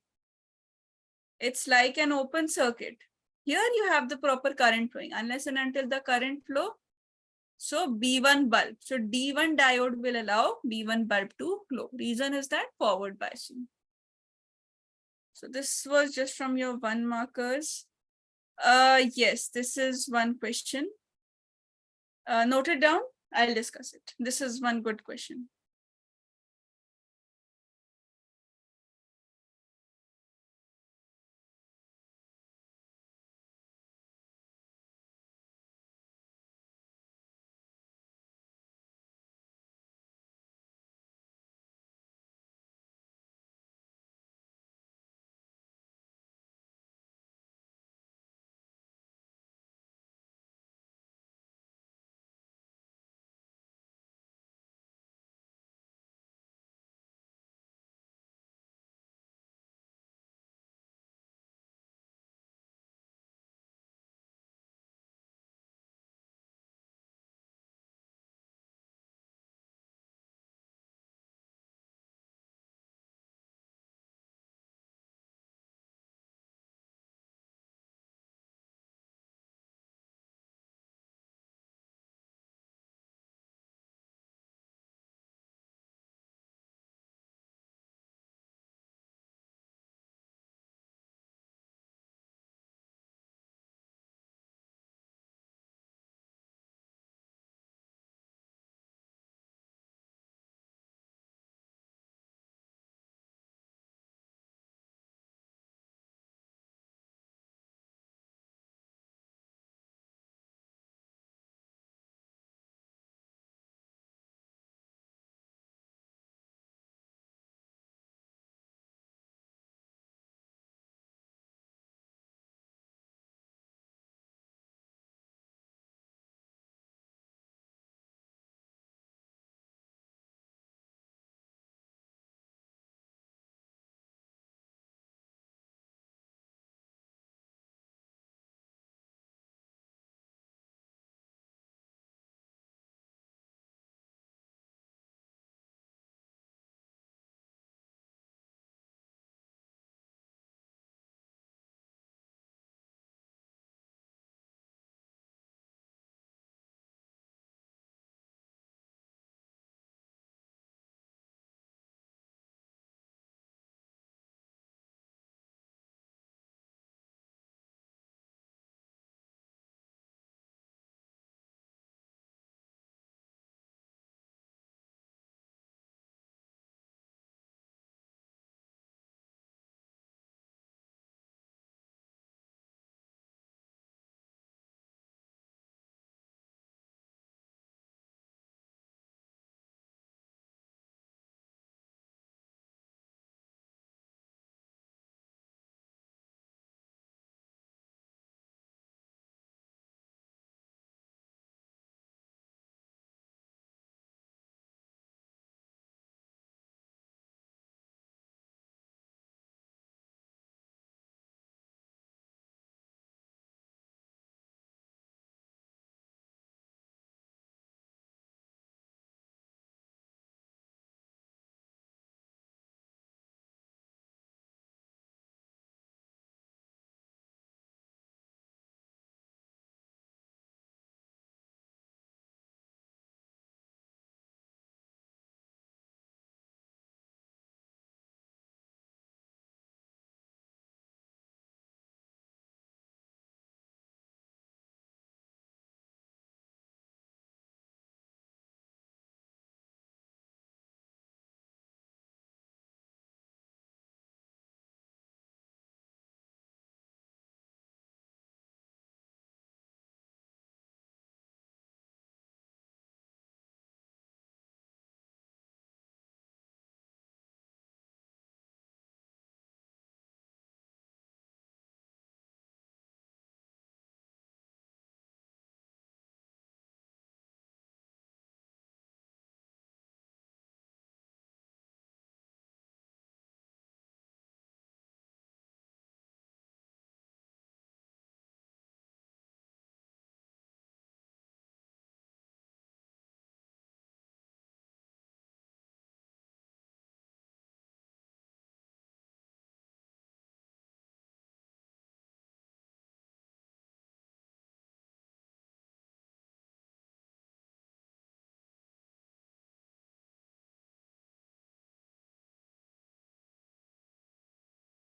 It's like an open circuit. Here you have the proper current flowing, unless and until the current flow. So B1 bulb. So D1 diode will allow B1 bulb to glow. Reason is that forward biasing. So this was just from your 1 markers. Yes, this is one question. Note it down. I'll discuss it. This is one good question.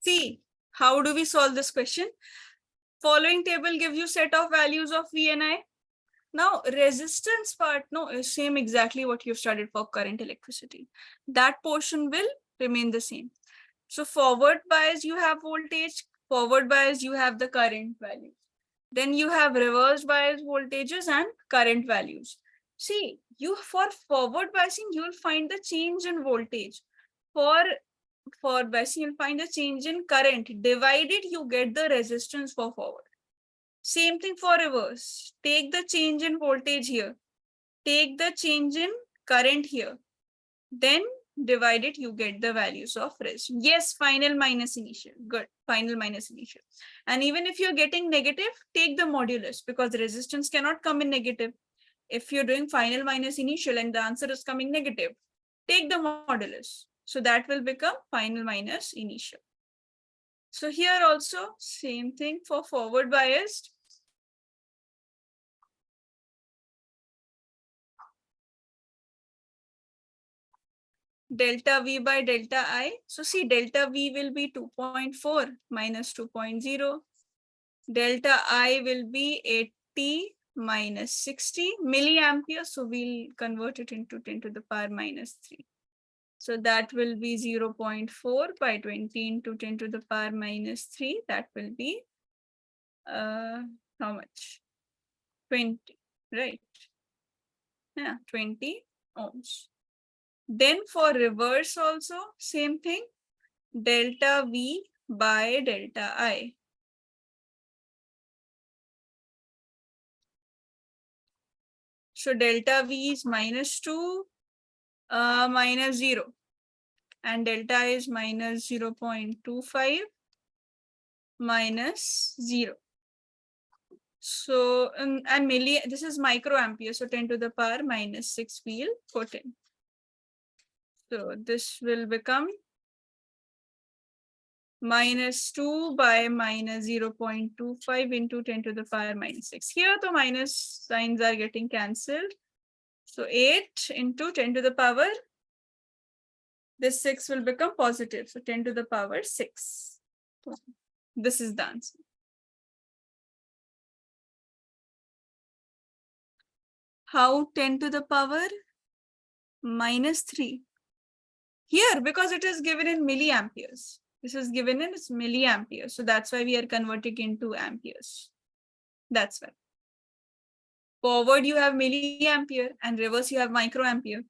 See, how do we solve this question? Following table gives you set of values of V and I. Now, resistance part, no, is same exactly what you've studied for current electricity. That portion will remain the same. So forward bias, you have voltage. Forward bias, you have the current value. Then you have reverse bias voltages and current values. See, you for forward biasing, you will find the change in voltage. For biasing, you'll find the change in current. Divided, you get the resistance for forward. Same thing for reverse. Take the change in voltage here. Take the change in current here. Then divide it, you get the values of res. Yes, final minus initial. Good. Final minus initial. And even if you're getting negative, take the modulus because resistance cannot come in negative. If you're doing final minus initial and the answer is coming negative, take the modulus. So that will become final minus initial. So here also, same thing for forward biased. Delta V by delta I. So see, delta V will be 2.4 minus 2.0. Delta I will be 80 minus 60 milliampere. So we'll convert it into 10 to the power minus 3. So that will be 0.4 by 20 into 10 to the power minus 3. That will be how much? 20, right? Yeah, 20 ohms. Then for reverse also, same thing. Delta V by delta I. So delta V is minus 2, minus 0. And delta I is minus 0.25 minus 0. So, and this is microampere. So 10 to the power minus 6 we'll put in. So this will become minus 2 by minus 0.25 into 10 to the power minus 6. Here the minus signs are getting cancelled. So 8 into 10 to the power, this 6 will become positive. So 10 to the power 6. This is the answer. How 10 to the power minus 3? Here, because it is given in milliamperes. This is given in milliamperes. So that's why we are converting into amperes. That's why. Forward you have milliampere and reverse you have microampere.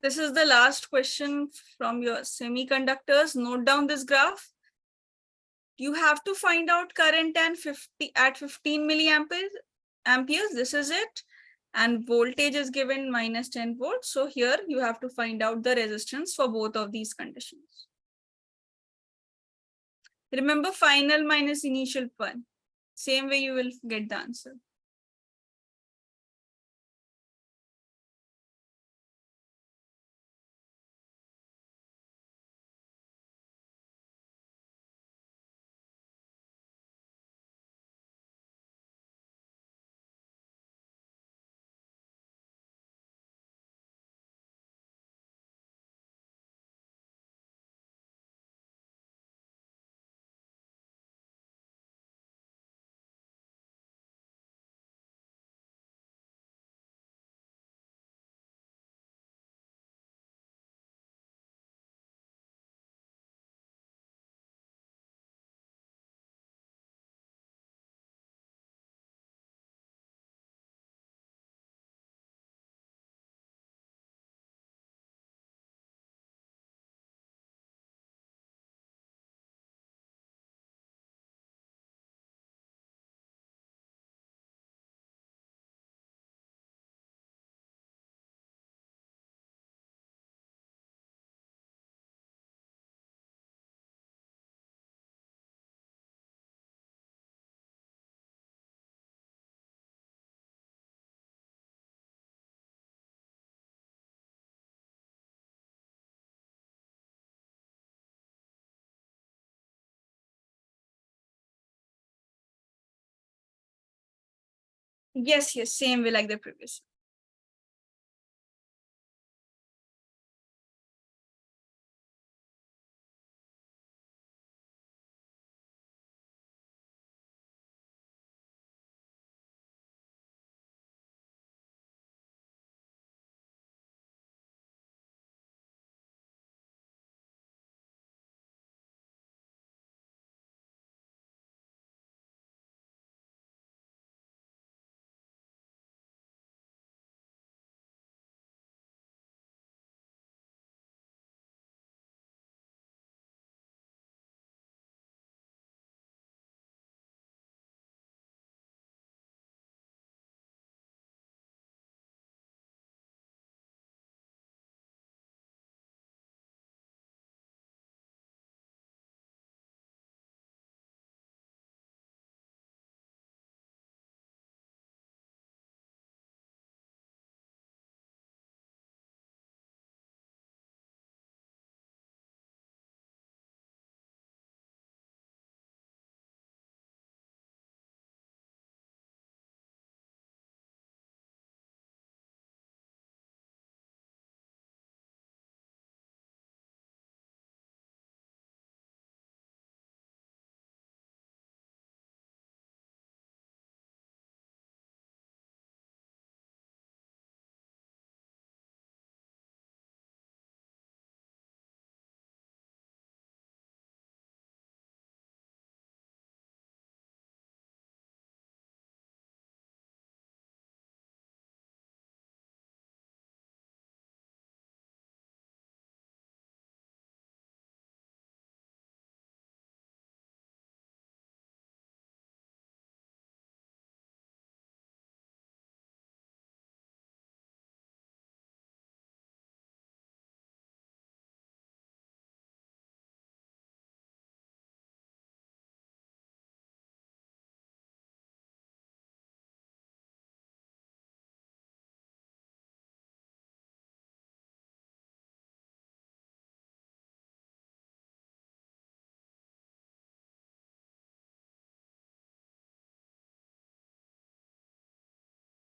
This is the last question from your semiconductors. Note down this graph. You have to find out current and 50 at 15 milliamperes. This is it. And voltage is given minus 10 volts. So here you have to find out the resistance for both of these conditions. Remember final minus initial one. Same way you will get the answer. Yes, same way like the previous.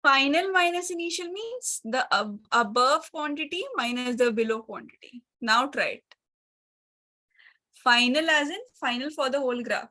Final minus initial means the above quantity minus the below quantity. Now try it. Final as in final for the whole graph.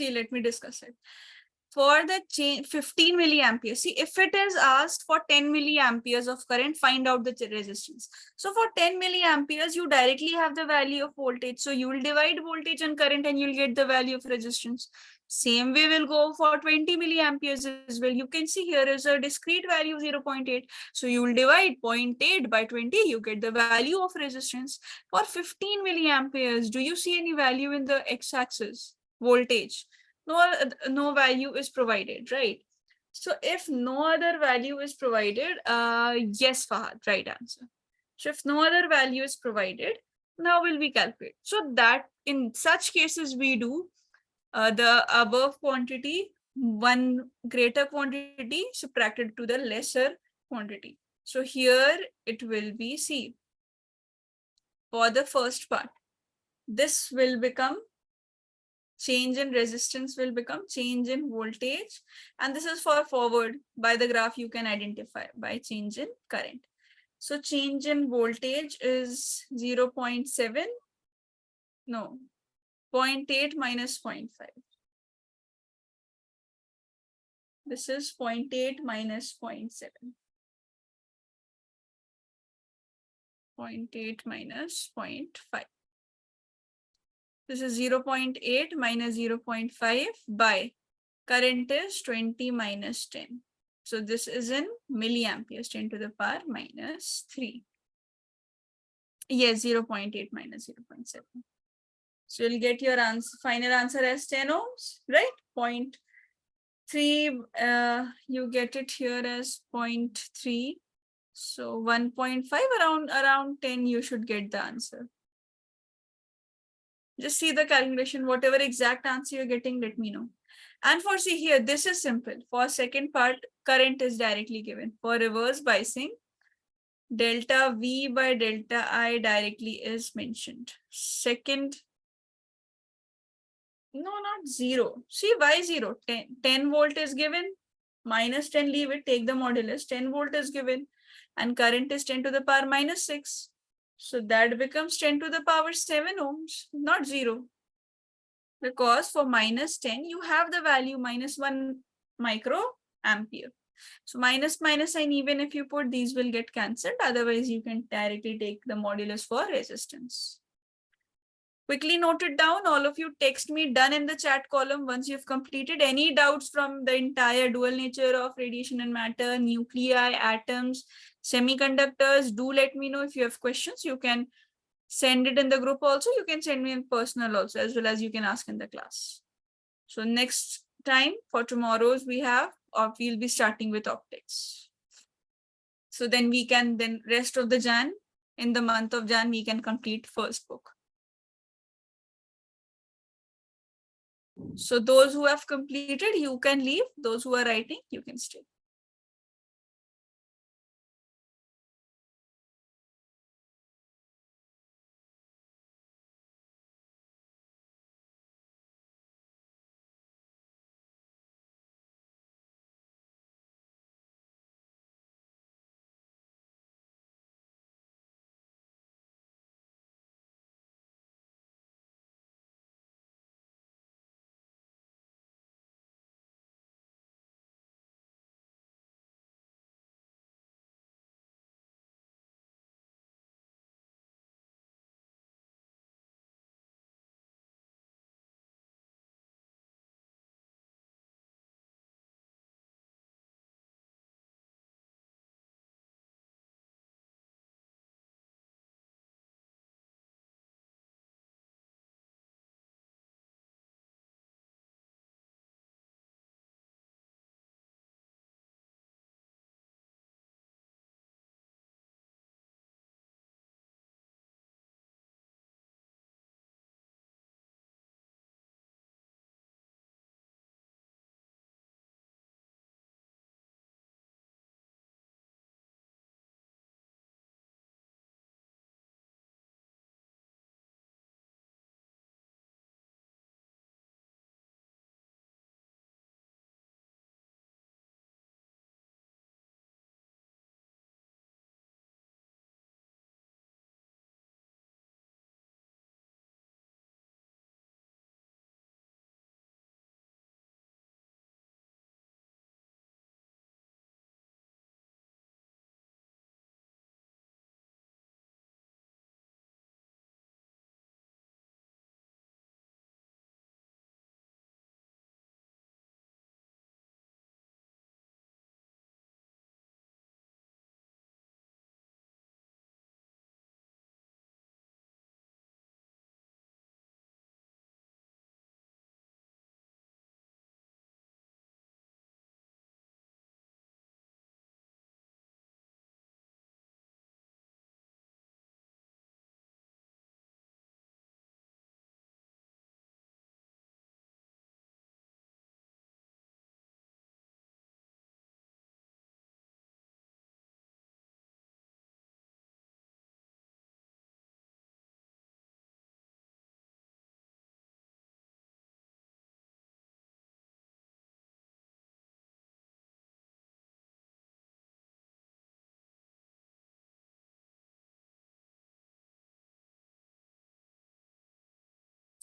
See, let me discuss it. For the 15 milliamperes, see, if it is asked for 10 milliamperes of current, find out the resistance. So for 10 milliamperes, you directly have the value of voltage. So you will divide voltage and current and you'll get the value of resistance. Same way will go for 20 milliamperes as well. You can see here is a discrete value 0.8. So you will divide 0.8 by 20, you get the value of resistance. For 15 milliamperes, do you see any value in the x-axis? Voltage. No value is provided, right? So if no other value is provided, yes, Fahad, right answer. So if no other value is provided, now will we calculate? So that in such cases we do the above quantity, one greater quantity subtracted to the lesser quantity. So here it will be C. For the first part, this will become change in resistance will become change in voltage, and this is for forward. By the graph you can identify by change in current. So change in voltage is 0.7, no, 0.8 minus 0.5. This is 0.8 minus 0.7. 0.8 minus 0.5. This is 0.8 minus 0.5 by current is 20 minus 10. So this is in milliamperes, 10 to the power minus 3. Yes, 0.8 minus 0.7. So you'll get your answer, final answer as 10 ohms, right? 0.3, you get it here as 0.3. So 1.5, around 10, you should get the answer. Just see the calculation, whatever exact answer you're getting, let me know. And for see here, this is simple. For second part, current is directly given. For reverse biasing, delta V by delta I directly is mentioned. Second, no, not 0. See, why 0? 10 volt is given. Minus 10, leave it, take the modulus. 10 volt is given. And current is 10 to the power minus 6. So that becomes 10 to the power 7 ohms, not 0. Because for minus 10, you have the value minus 1 microampere. So minus sign, even if you put, these will get cancelled. Otherwise, you can directly take the modulus for resistance. Quickly note it down. All of you text me done in the chat column once you've completed. Any doubts from the entire dual nature of radiation and matter, nuclei, atoms, semiconductors, do let me know. If you have questions, you can send it in the group also. You can send me in personal also, as well as you can ask in the class. So next time for tomorrow's we'll be starting with optics. So then we can, rest of the Jan, in the month of Jan, we can complete first book. So those who have completed, you can leave. Those who are writing, you can stay.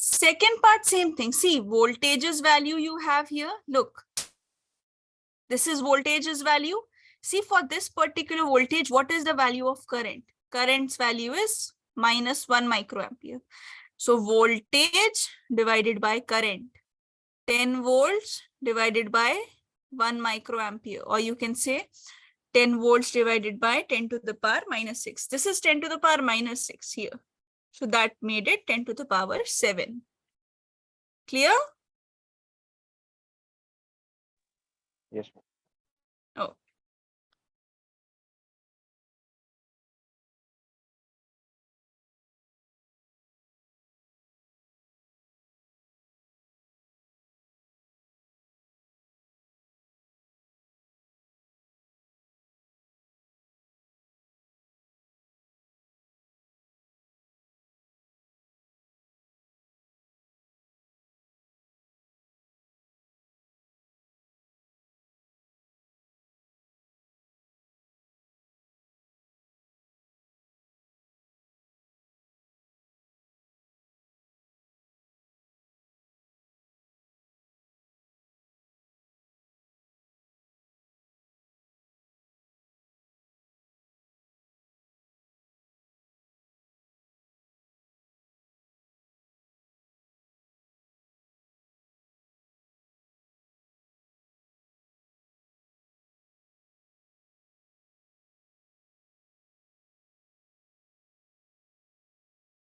Second part, same thing. See, voltage's value you have here. Look, this is voltage's value. See, for this particular voltage, what is the value of current? Current's value is minus 1 microampere. So voltage divided by current, 10 volts divided by 1 microampere, or you can say 10 volts divided by 10 to the power minus 6. This is 10 to the power minus 6 here. So that made it 10 to the power 7. Clear? Yes.